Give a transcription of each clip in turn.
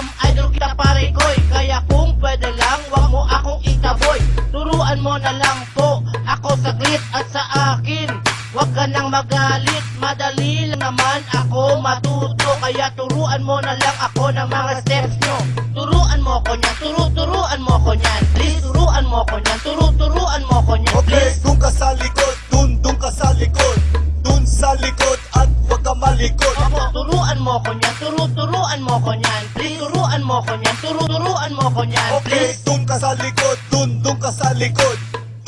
alam, idol kita pare koy. Kaya kung pwede lang, wag mo akong itaboy. Turuan mo na lang po ako saglit at sa akin wag ka nang magalit, madali lang naman ako matuto. Kaya turuan mo na lang ako ng mga steps nyo. Turuan mo ko niyan, turuan mo ko niyan. Please, turuan mo ko niyan, turuan mo ko niyan. Okay, Please. dun ka sa likod, dun ka sa likod. Dun sa likod at wag ka malikod. Opo, turuan mo ko niyan, turuan mo ko niyan. Please, turuan mo ko niyan, turuan mo ko niyan. Okay, Please. dun ka sa likod, dun ka sa likod.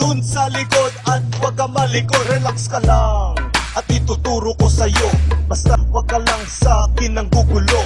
Dun sa likod at wag ka malikod. Relax ka lang at ituturo ko sa'yo. Basta wag ka lang sa akin ng gugulo.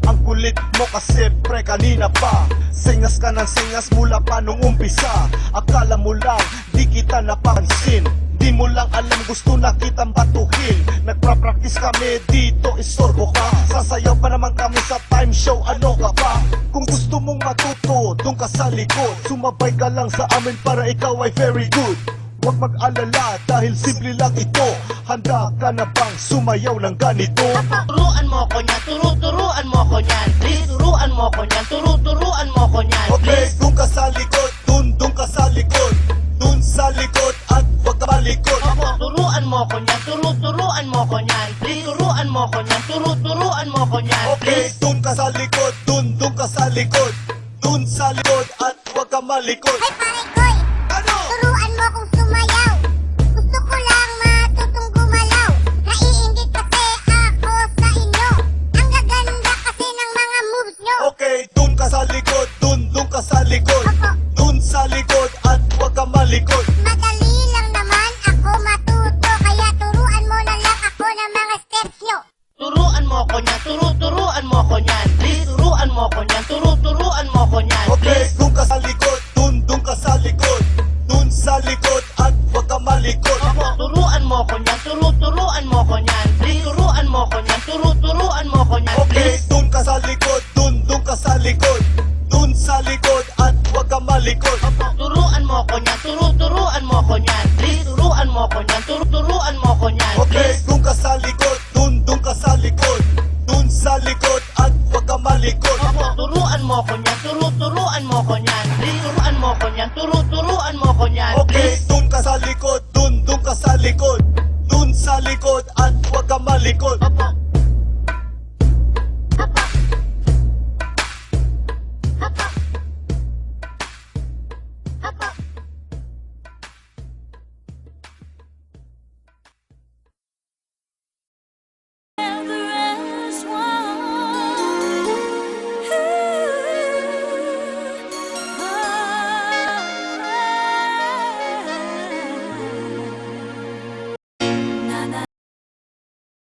Ang kulit mo kasi pre kanina pa. Singas ka ng singas mula pa nung umpisa. Akala mo lang di kita napansin. Di mo lang alam gusto na kitang batuhin. Nagpa-practice kami dito, istorbo ka. Sasayaw pa naman kami sa time show, ano ka pa? Kung gusto mong matuto, dun ka sa likod. Sumabay ka lang sa amin para ikaw ay very good. Huwag mag-alala dahil simple lang ito. Handa ka na bang sumayaw ng ganito? Turuan mo ko niyan, turuan mo ko niyan. Please, turuan mo ko niyan, turuan mo ko niyan. Okay, Please. dun ka sa likod, dun ka sa likod. Dun sa likod at wag ka malikod. Opo, turuan mo ko niyan, turuan mo ko niyan. Please, turuan mo ko niyan, turuan mo ko niyan. Okay, Please. dun ka sa likod, dun ka sa likod. Dun sa likod at wag ka malikod. Ay pare koy, Ano? turuan mo kong sumayaw. Gusto ko lang matutong gumalaw. Naiinggit kasi ako sa inyo. Ang gaganda kasi ng mga moves nyo. Okay, dun ka sa likod, dun ka sa likod. Opo. Dun sa likod at wag ka malikod. Madali lang naman ako matuto. Kaya turuan mo na lang ako ng mga steps nyo. Turuan mo ko niyan, turuan mo ko niyan. Please, turuan mo ko niyan, turuan mo ko niyan. Okay, Please. dun ka sa likod, dun ka sa likod. Dun sa likod at wag ka malikod. Opo, turuan mo ko niyan, turuan mo ko niyan. Please, turuan mo ko niyan, turuan mo ko niyan. Okay, Please. dun ka sa likod, dun ka sa likod. Dun sa likod at wag ka malikod. Opo, turuan mo ko niyan, turuan mo ko niyan. Please, turuan mo ko niyan, turuan mo ko niyan. Okay, Please. dun ka sa likod, dun ka sa likod. Dun sa likod at wag ka malikod. Opo, turuan mo ko niyan, turuan mo ko niyan. Please, turuan mo ko niyan, turuan mo ko niyan. Okay, Please. dun ka sa likod, dun ka sa likod. Dun sa likod at wag ka malikod. Opo,